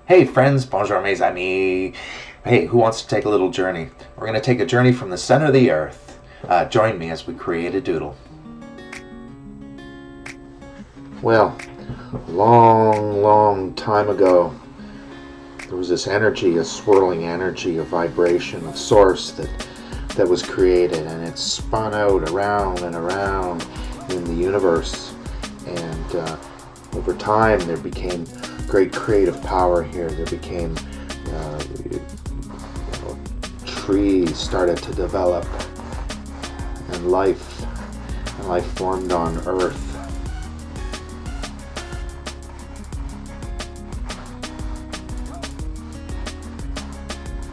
Hey friends, bonjour mes amis. Hey, who wants to take a little journey? We're going to take a journey from the center of the earth. Join me as we create a doodle. Well, a long, long time ago, there was this energy, a swirling energy, a vibration of source that was created, and it spun out around and around in the universe. And over time, there became great creative power here. There became trees started to develop, and life formed on Earth.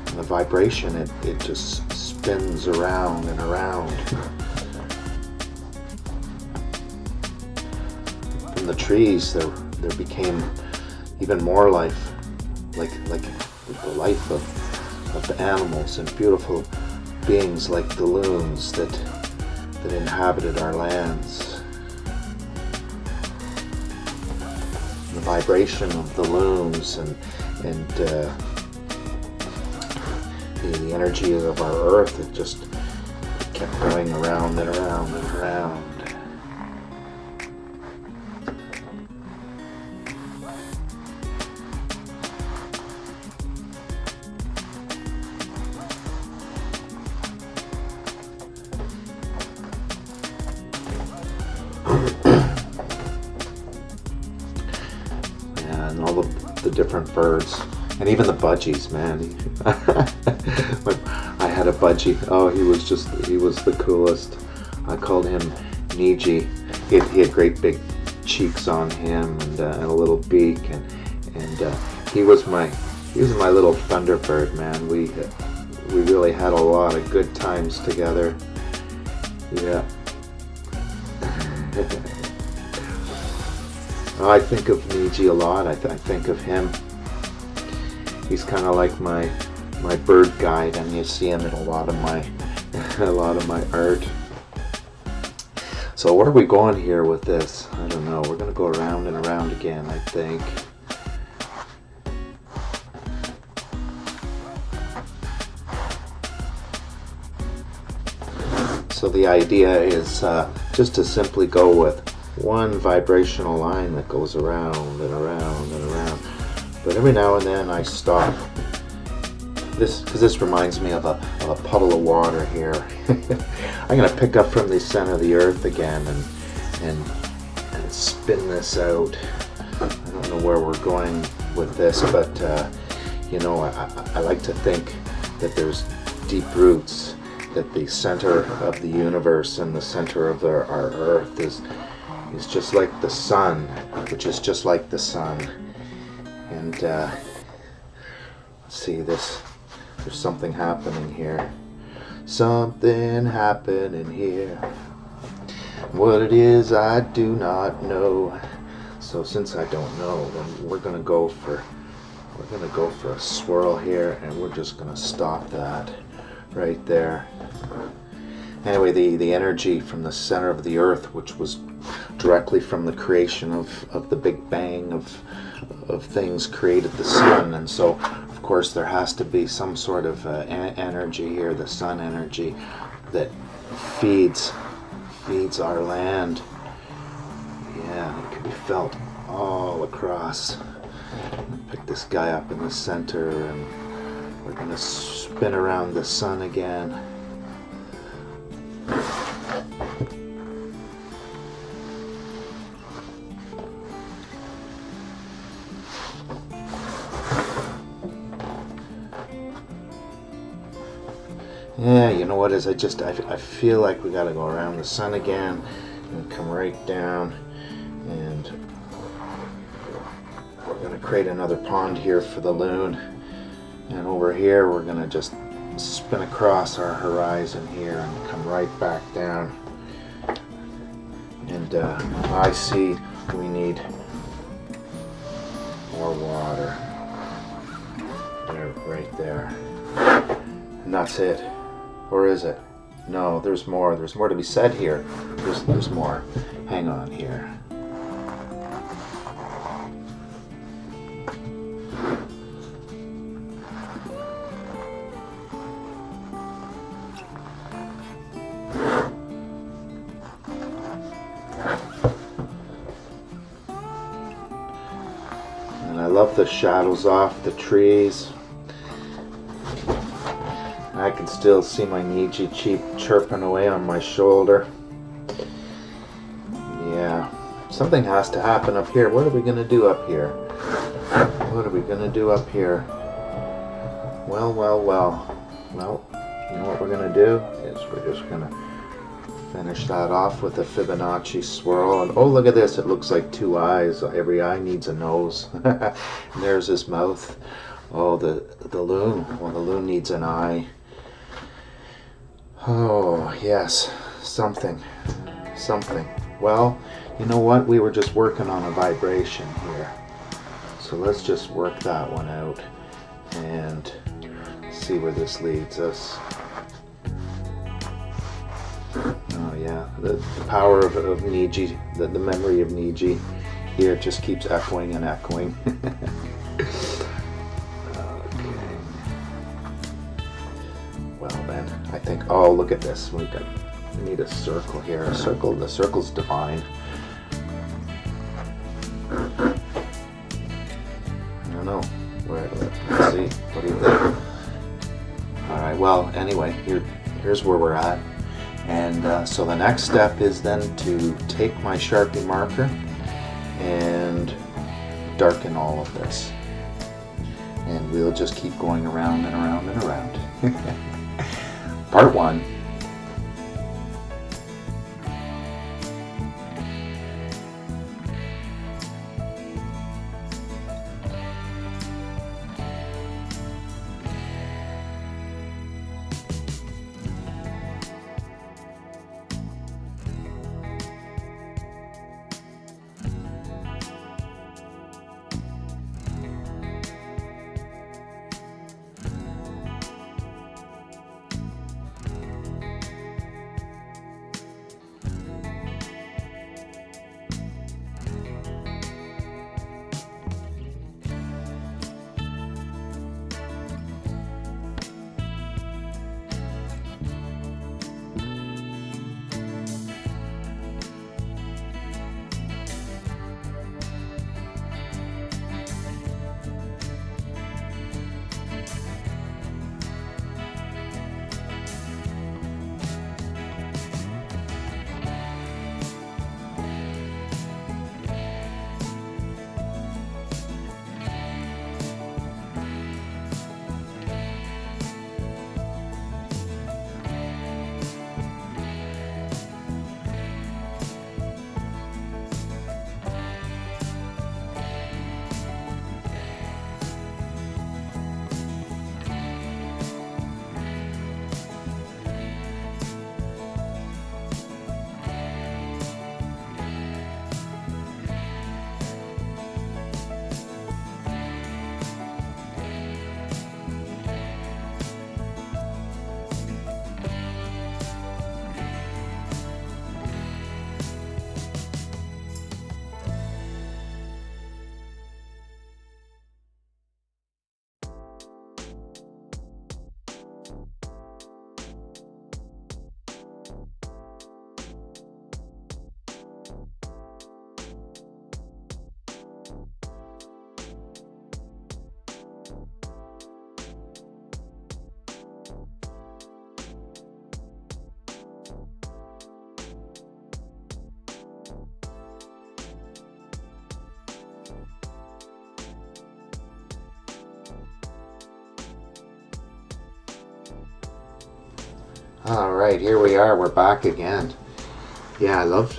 And the vibration, it just spins around and around. From the trees, there became even more life, like the life of the animals and beautiful beings like the loons that inhabited our lands. The vibration of the loons and the energy of our earth, it just kept going around and around and around. And all the different birds, and even the budgies, man. I had a budgie. Oh, he was the coolest. I called him Niji. He had great big cheeks on him and a little beak, and he was my little Thunderbird, man. We really had a lot of good times together. Yeah. I think of Niji a lot. I think of him. He's kind of like my bird guide, and you see him in a lot of my art. So where are we going here with this? I don't know. We're gonna go around and around again, I think. So the idea is just to simply go with one vibrational line that goes around and around and around. But every now and then I stop. Because this reminds me of a puddle of water here. I'm going to pick up from the center of the earth again and spin this out. I don't know where we're going with this, but I like to think that there's deep roots, that the center of the universe and the center of our earth is just like the sun, which is just like the sun. And let's see this. There's something happening here. Something happening here. What it is, I do not know. So since I don't know, then we're gonna go for a swirl here, and we're just gonna stop that right there. Anyway, the energy from the center of the earth, which was directly from the creation of the Big Bang of things, created the sun. And so of course there has to be some sort of energy here, the sun energy, that feeds our land. Yeah, it can be felt all across. Pick this guy up in the center, and we're gonna spin around the sun again. Yeah, you know what is, I feel like we gotta go around the sun again and come right down, and we're gonna create another pond here for the loon, and over here we're gonna just spin across our horizon here and come right back down. And I see we need more water. There, right there. And that's it. Or is it? No, there's more. There's more to be said here. There's more. Hang on here. And I love the shadows off the trees. I can still see my Niji cheap chirping away on my shoulder. Yeah, something has to happen up here. What are we going to do up here? What are we going to do up here? Well, you know what we're going to do is we're just going to finish that off with a Fibonacci swirl. And oh, look at this. It looks like two eyes. Every eye needs a nose. And there's his mouth. Oh, the loon. Well, the loon needs an eye. Oh, yes. Something. Well, you know what? We were just working on a vibration here. So let's just work that one out and see where this leads us. Oh yeah, the power of Niji, the memory of Niji here just keeps echoing and echoing. Okay. Well then, I think, oh look at this, we need a circle here. A circle, the circle's divine. I don't know. Let's see. What do you think? Alright, well anyway, here's where we're at. And so the next step is then to take my Sharpie marker and darken all of this. And we'll just keep going around and around and around. Part 1. Alright, here we are, we're back again. Yeah, I love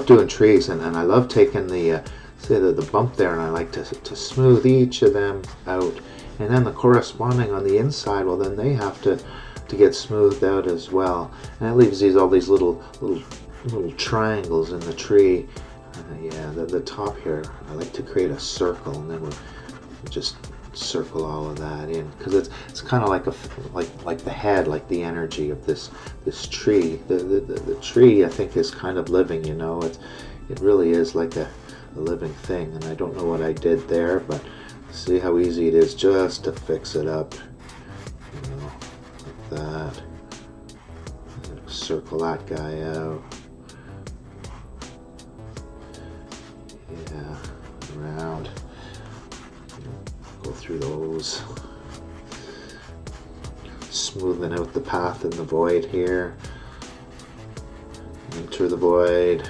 doing trees, and I love taking the the bump there, and I like to smooth each of them out, and then the corresponding on the inside, well then they have to get smoothed out as well, and it leaves all these little triangles in the tree. Yeah, the top here, I like to create a circle, and then we'll just circle all of that in, because it's kind of like the head, like the energy of this tree. The tree, I think, is kind of living, you know. It really is like a living thing, and I don't know what I did there, but see how easy it is just to fix it up, you know, like that. Circle that guy out. Yeah, around. through those. Smoothing out the path in the void here. Enter the void.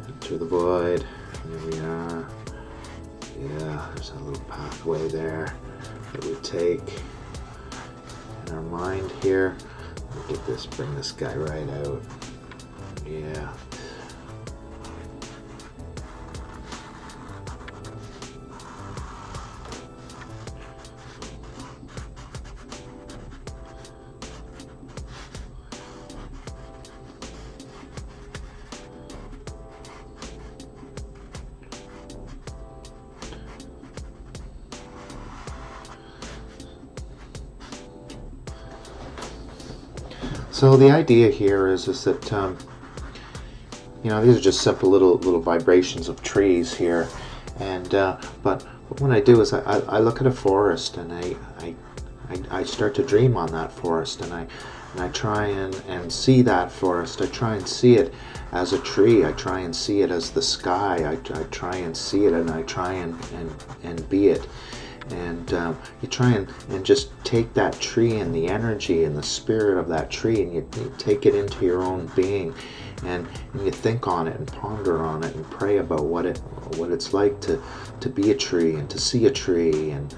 Enter the void. Here we are. Yeah, there's a little pathway there that we take in our mind here. Get this, bring this guy right out. Yeah. So the idea here is that you know, these are just simple little vibrations of trees here, and but what I do is I look at a forest and I start to dream on that forest, and I try and see that forest. I try and see it as a tree. I try and see it as the sky. I try and see it, and I try and be it. And you try and just take that tree and the energy and the spirit of that tree, and you take it into your own being, and you think on it and ponder on it and pray about what it's like to be a tree and to see a tree and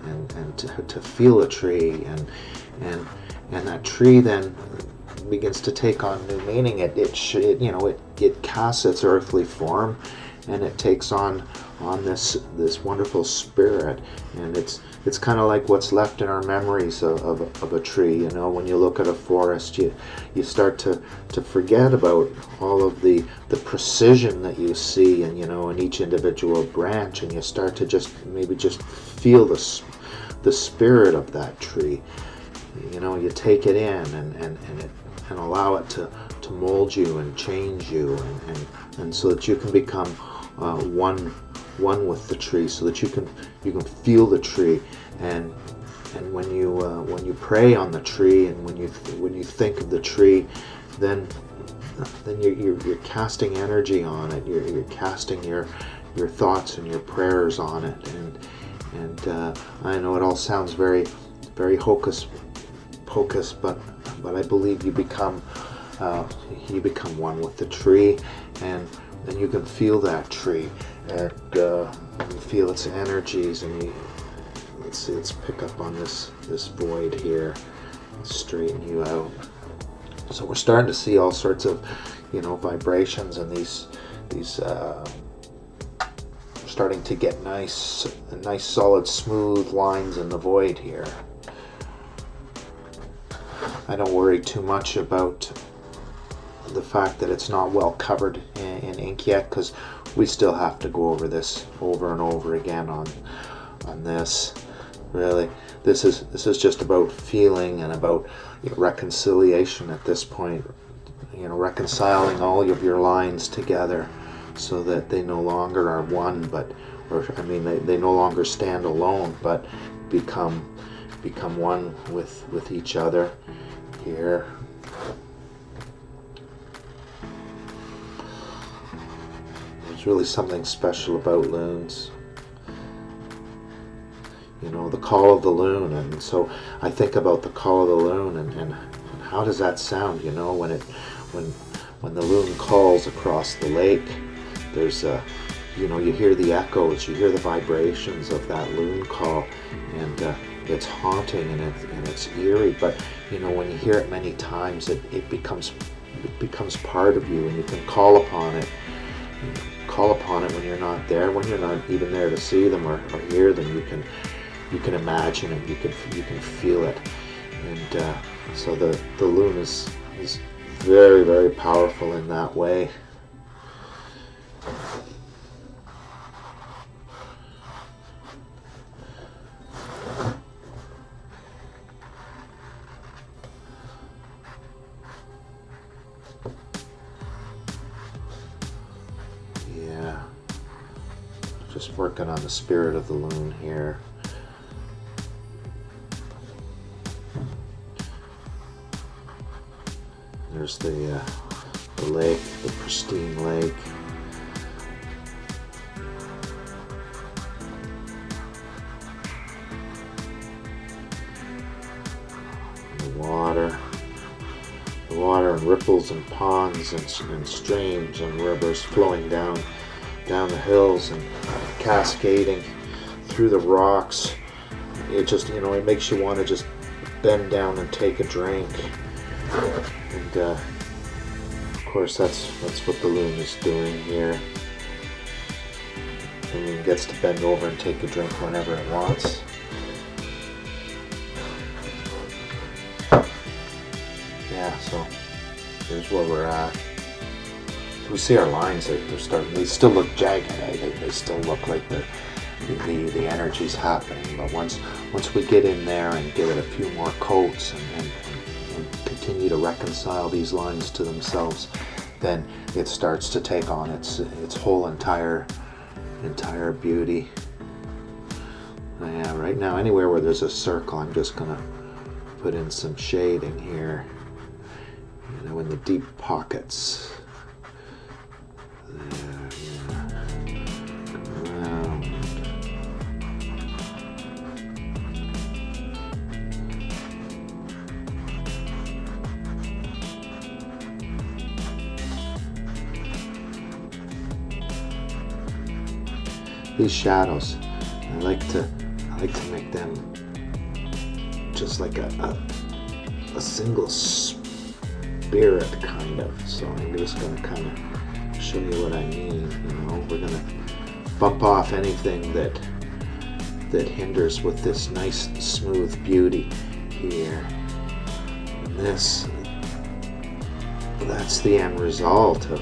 to feel a tree, and that tree then begins to take on new meaning. It casts its earthly form, and it takes on this wonderful spirit, and it's kind of like what's left in our memories of a tree. You know, when you look at a forest, you start to forget about all of the precision that you see, and in each individual branch, and you start to just feel the spirit of that tree. You take it in and allow it to mold you and change you, and so that you can become one with the tree, so that you can feel the tree, and when you pray on the tree, and when you think of the tree, then you're casting energy on it. You're casting your thoughts and your prayers on it, and I know it all sounds very very hocus pocus, but I believe you become one with the tree, and you can feel that tree, and you feel its energies, and let's pick up on this void here, straighten you out. So we're starting to see all sorts of vibrations, and these starting to get nice solid smooth lines in the void here. I don't worry too much about the fact that it's not well covered in ink yet, because we still have to go over this over and over again on this. Really, this is just about feeling and about reconciliation at this point. Reconciling all of your lines together so that they no longer are one, they no longer stand alone, but become one with each other here. There's really something special about loons. The call of the loon, and so I think about the call of the loon, and how does that sound? When the loon calls across the lake, there's you hear the echoes, you hear the vibrations of that loon call, and it's haunting and it's eerie. But when you hear it many times, it becomes part of you, and you can call upon it. Call upon it when you're not there, when you're not even there to see them or hear them. You can imagine it, you can feel it, and so the loon is very very powerful in that way. Yeah, just working on the spirit of the loon here. There's the lake, the pristine lake. water. The water and ripples and ponds and streams and rivers flowing down the hills and cascading through the rocks. It just, it makes you want to just bend down and take a drink. And of course that's what the loon is doing here. The loon gets to bend over and take a drink whenever it wants. Yeah, so here's where we're at. We see our lines, they're starting, they still look jagged, eh? They still look like the energy's happening, but once we get in there and give it a few more coats and continue to reconcile these lines to themselves, then it starts to take on its whole entire beauty. Yeah, right now anywhere where there's a circle, I'm just gonna put in some shading here, in the deep pockets. There, yeah. Come around. These shadows, I like to make them just like a single spirit, kind of. So I'm just going to kind of show you what I mean. We're going to bump off anything that hinders with this nice smooth beauty here. And that's the end result of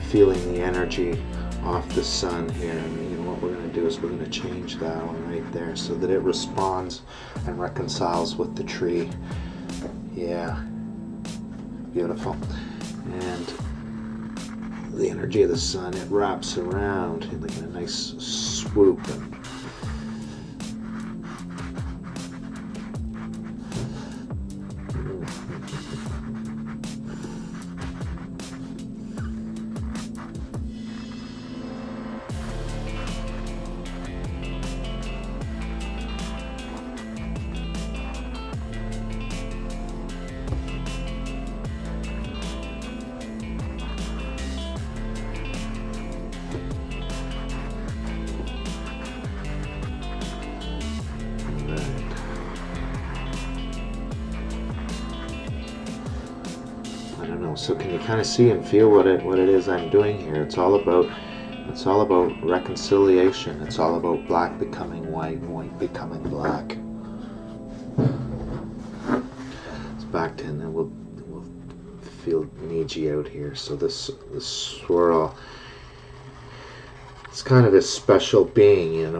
feeling the energy off the sun here. And what we're going to do is we're going to change that one right there so that it responds and reconciles with the tree. Yeah, beautiful. And the energy of the sun, it wraps around like in a nice swoop. So can you kind of see and feel what it is I'm doing here? It's all about reconciliation. It's all about black becoming white and white becoming black. It's back to, and then we'll feel Niji out here. So this swirl, it's kind of this special being,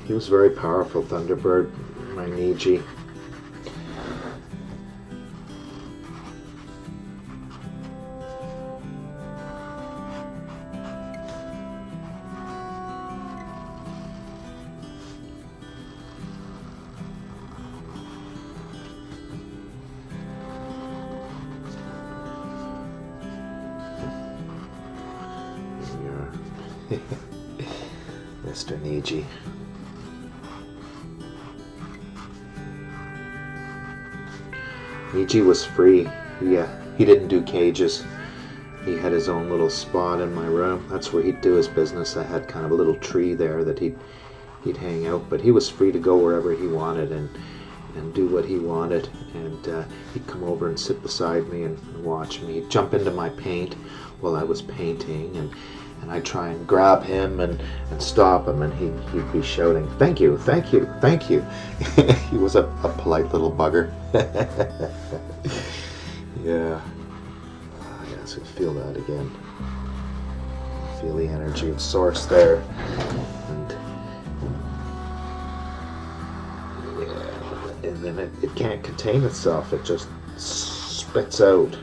He was very powerful, Thunderbird, my Niji. Mr. Niji. Niji was free. He didn't do cages. He had his own little spot in my room. That's where he'd do his business. I had kind of a little tree there that he'd hang out, but he was free to go wherever he wanted and do what he wanted. And he'd come over and sit beside me and watch me. He'd jump into my paint while I was painting, and I'd try and grab him and stop him, and he'd be shouting, "Thank you, thank you, thank you." He was a polite little bugger. Yeah. Yes, I feel that again. Feel the energy of Source there. And then it can't contain itself. It just spits out,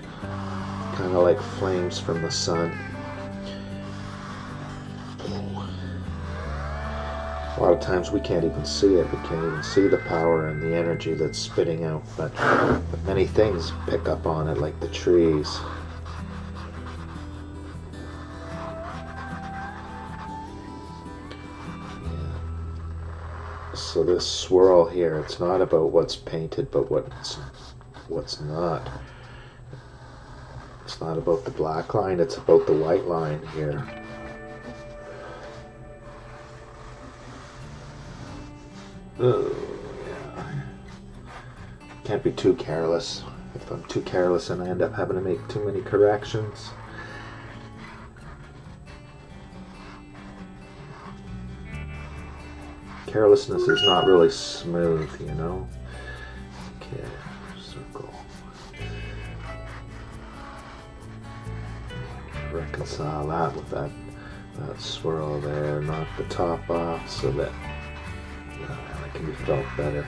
kind of like flames from the sun. A lot of times we can't even see it. We can't even see the power and the energy that's spitting out. But many things pick up on it, like the trees. So this swirl here, it's not about what's painted, but what's not. It's not about the black line, it's about the white line here. Oh, yeah. Can't be too careless. If I'm too careless and I end up having to make too many corrections. Carelessness is not really smooth, you know? Okay, circle. Reconcile that with that swirl there, knock the top off so that it can be felt better.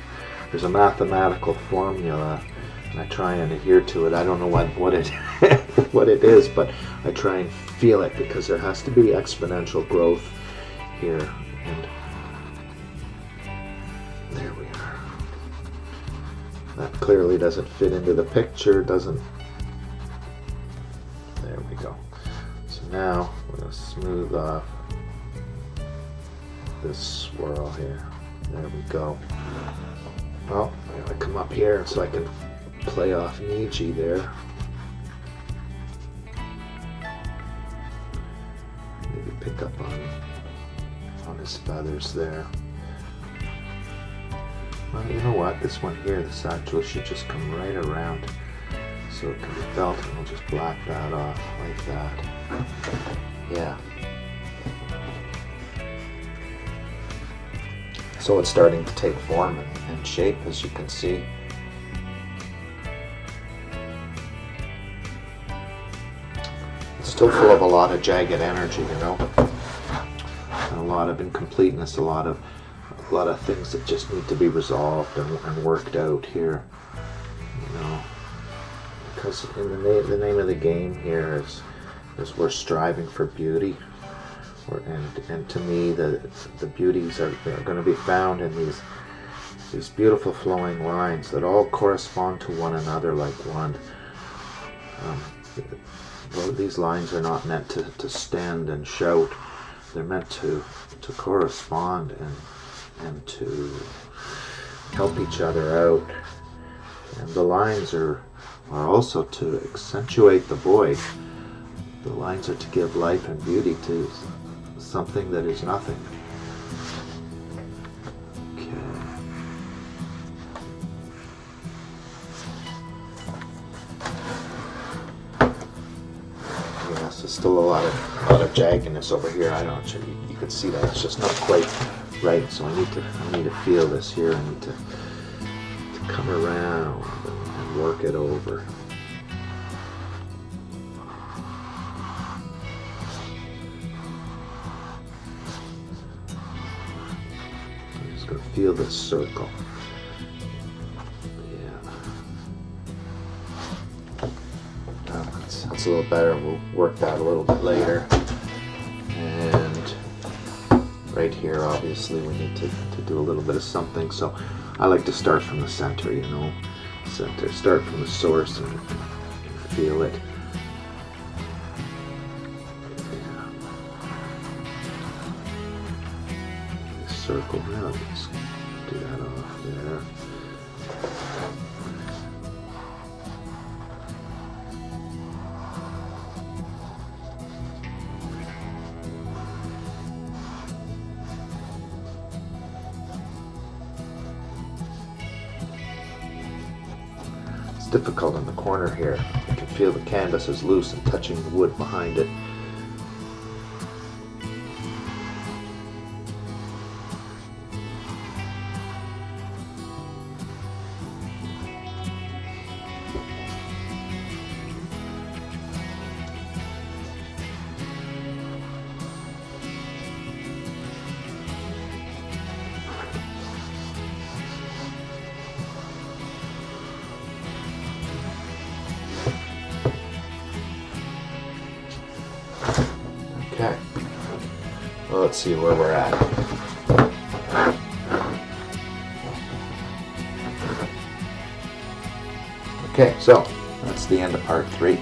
There's a mathematical formula and I try and adhere to it. I don't know what it what it is, but I try and feel it because there has to be exponential growth here. And there we are. That clearly doesn't fit into the picture, doesn't. There we go. So now we're going to smooth off this swirl here. There we go. Well, I'm going to come up here so I can play off Niji there. Maybe pick up on his feathers there. Well, you know what? This one here, this actually should just come right around so it can be felt, and we'll just black that off like that. Yeah. So it's starting to take form and shape, as you can see. It's still full of a lot of jagged energy, you know, and a lot of incompleteness, a lot of things that just need to be resolved and worked out here, you know, because in the name of the game here is we're striving for beauty, and to me the beauties are going to be found in these beautiful flowing lines that all correspond to one another like one. Well, these lines are not meant to stand and shout. They're meant to correspond and to help each other out. And the lines are also to accentuate the void. The lines are to give life and beauty to something that is nothing. Okay. Yeah, so still a lot of jaggedness over here. I don't know, you can see that it's just not quite right. So I need to feel this here. I need to come around and work it over. Going to feel this circle. Yeah. That's a little better. We'll work that a little bit later. And right here, obviously, we need to do a little bit of something. So I like to start from the center, you know. Center. Start from the source and feel it. Circle now, just do that off there. It's difficult in the corner here. You can feel the canvas is loose and touching the wood behind it. Okay, well, let's see where we're at. Okay, so that's the end of part 3.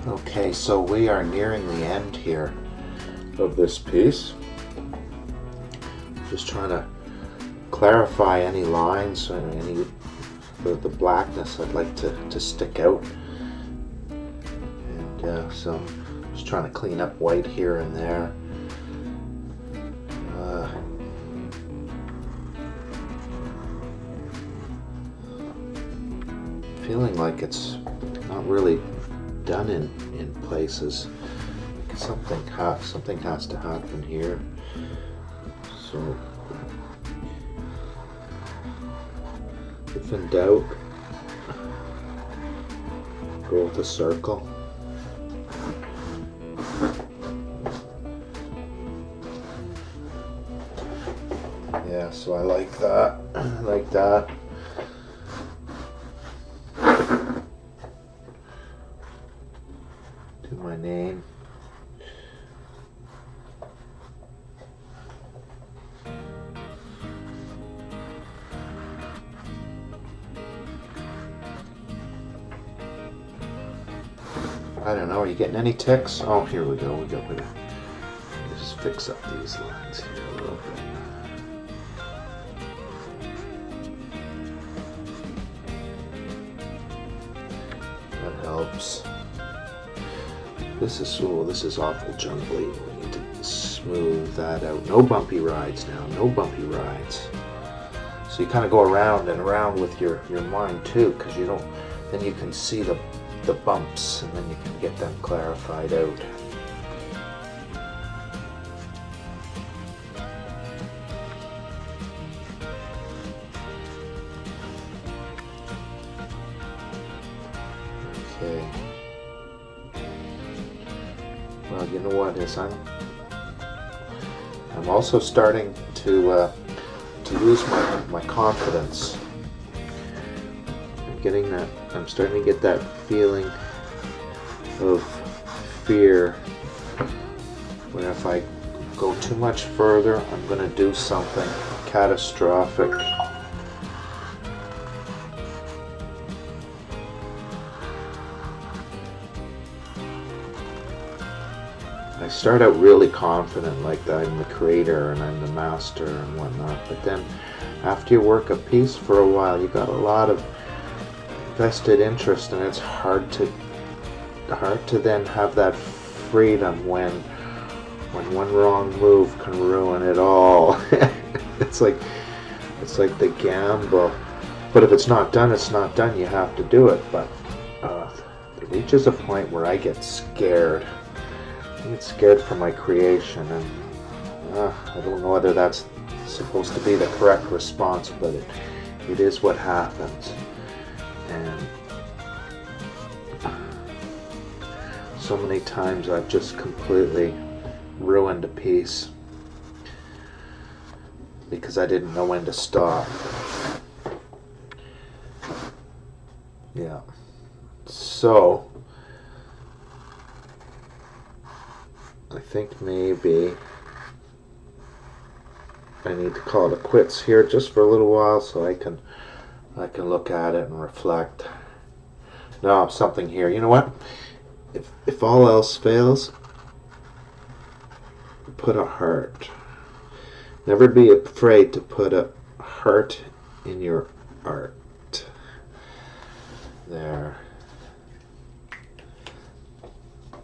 Okay, so we are nearing the end here of this piece. Just trying to clarify any lines or any the blackness I'd like to stick out. And so just trying to clean up white here and there. Feeling like it's not really done in places. Something has to happen here. So if in doubt, go with a circle. Yeah, so I like that. I like that. Do my name. I don't know, are you getting any ticks? Oh, here we go, just fix up these lines here a little bit. That helps. This is awful jungly. We need to smooth that out. No bumpy rides now, no bumpy rides. So you kind of go around and around with your mind too, because then you can see the bumps, and then you can get them clarified out. Okay. Well, you know what is I'm also starting to lose my confidence. I'm starting to get that feeling of fear where if I go too much further, I'm going to do something catastrophic. I start out really confident, like that I'm the creator and I'm the master and whatnot, but then after you work a piece for a while, you got a lot of vested interest, and it's hard to then have that freedom when one wrong move can ruin it all. it's like the gamble, but if it's not done, it's not done. You have to do it. But it reaches a point where I get scared. I get scared for my creation, and I don't know whether that's supposed to be the correct response, but it is what happens. And so many times I've just completely ruined a piece because I didn't know when to stop. Yeah. So I think maybe I need to call it quits here just for a little while so I can look at it and reflect. No, something here. You know what? If all else fails, put a heart. Never be afraid to put a heart in your art. There.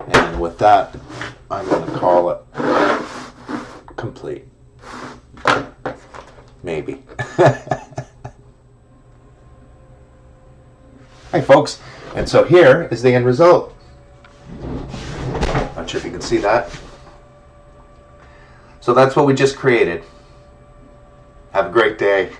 And with that, I'm going to call it complete. Maybe. Hi folks, and so here is the end result. Not sure if you can see that. So that's what we just created. Have a great day.